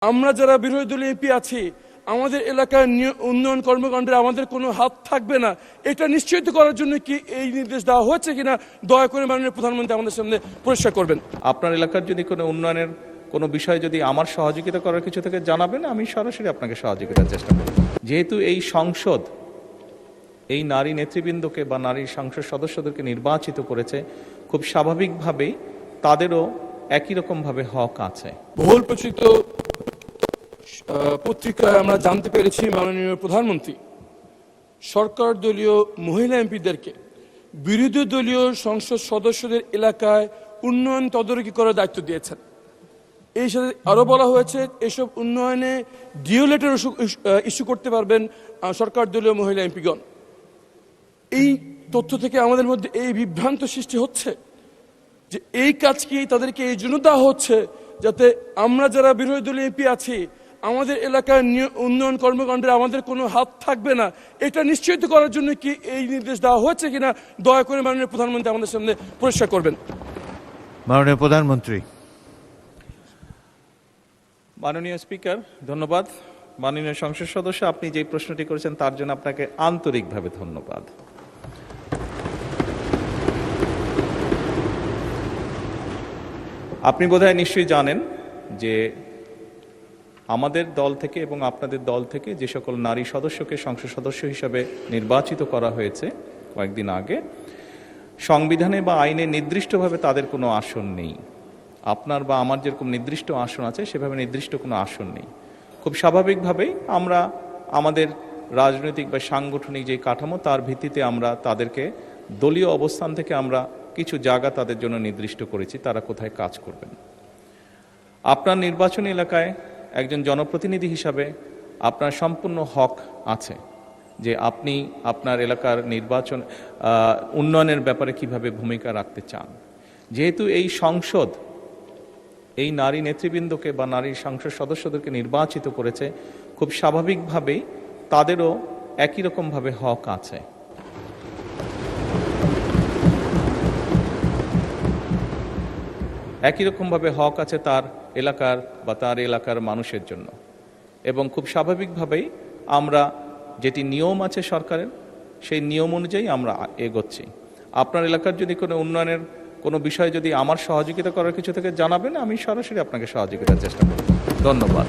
আমরা যারা বিরোধী দলীয় এমপি আছি আমাদের এলাকার উন্নয়ন কর্মকাণ্ডে আমাদের কোনো হাত থাকবে না, এটা নিশ্চিত করার জন্য কি এই নির্দেশ দেওয়া হয়েছে কিনা দয়া করে মাননীয় প্রধানমন্ত্রী আমাদের সামনে পরিষ্কার করবেন। আপনার এলাকার যদি কোনো উন্নয়নের কোনো বিষয়ে যদি আমার সহযোগিতা করার কিছু থেকে জানাবেন, আমি সরাসরি আপনাকে সহযোগিতার চেষ্টা করব। যেহেতু এই সংসদ এই নারী নেতৃবৃন্দকে বা নারী সংসদ সদস্যদেরকে নির্বাচিত করেছে, খুব স্বাভাবিকভাবেই তাদেরও একই রকমভাবে হক আছে। বহুল প্রচলিত পত্রিকায় আমরা জানতে পেরেছি মাননীয় প্রধানমন্ত্রী সরকার দলীয় মহিলা এমপিদেরকে বিরোধী দলীয় সংসদ সদস্যদের এলাকায় উন্নয়ন তদারকি করার দায়িত্ব দিয়েছেন। এই সাথে আরো বলা হয়েছে এসব উন্নয়নে ডিও লেটার ইস্যু করতে পারবেন সরকার দলীয় মহিলা এমপিগণ। এই তথ্য থেকে আমাদের মধ্যে এই বিভ্রান্ত সৃষ্টি হচ্ছে যে এই কাজ কি তাদেরকে এই জন্য দেওয়া হচ্ছে যাতে আমরা যারা বিরোধী দলীয় এমপি আছি আমাদের এলাকার উন্নয়ন কর্মকাণ্ডে আমাদের কোনো হাত থাকবে না, এটা নিশ্চিত করার জন্য কি এই নির্দেশ দেওয়া হয়েছে কিনা দয়া করে মাননীয় প্রধানমন্ত্রী আমাদের সামনে পরিষ্কার করবেন। মাননীয় প্রধানমন্ত্রী। মাননীয় স্পিকার, ধন্যবাদ। মাননীয় সংসদ সদস্য, আপনি যে প্রশ্নটি করেছেন তার জন্য আপনাকে আন্তরিকভাবে ধন্যবাদ। আপনি বোধহয় নিশ্চয়ই জানেন যে আমাদের দল থেকে এবং আপনাদের দল থেকে যে সকল নারী সদস্যকে সংসদ সদস্য হিসাবে নির্বাচিত করা হয়েছে কয়েকদিন আগে, সংবিধানে বা আইনে নির্দিষ্টভাবে তাদের কোনো আসন নেই। আপনার বা আমার যেরকম নির্দিষ্ট আসন আছে সেভাবে নির্দিষ্ট কোনো আসন নেই। খুব স্বাভাবিকভাবেই আমরা আমাদের রাজনৈতিক বা সাংগঠনিক যে কাঠামো তার ভিত্তিতে আমরা তাদেরকে দলীয় অবস্থান থেকে আমরা কিছু জায়গা তাদের জন্য নির্দিষ্ট করেছি, তারা কোথায় কাজ করবেন। আপনার নির্বাচনী এলাকায় একজন জনপ্রতিনিধি হিসাবে আপনার সম্পূর্ণ হক আছে যে আপনি আপনার এলাকার নির্বাচন উন্নয়নের ব্যাপারে কিভাবে ভূমিকা রাখতে চান। যেহেতু এই সংসদ এই নারী নেতৃবৃন্দকে বা নারী সংসদ সদস্যদেরকে নির্বাচিত করেছে, খুব স্বাভাবিকভাবেই তাদেরও একই রকমভাবে হক আছে। একই রকমভাবে হক আছে তার এলাকার বা তার এলাকার মানুষের জন্য, এবং খুব স্বাভাবিকভাবেই আমরা যেটি নিয়ম আছে সরকারের সেই নিয়ম অনুযায়ী আমরা এগোচ্ছি। আপনার এলাকার যদি কোনো উন্নয়নের কোনো বিষয়ে যদি আমার সহযোগিতা করার কিছু থেকে জানাবেন, আমি সরাসরি আপনাকে সহযোগিতার চেষ্টা করব। ধন্যবাদ।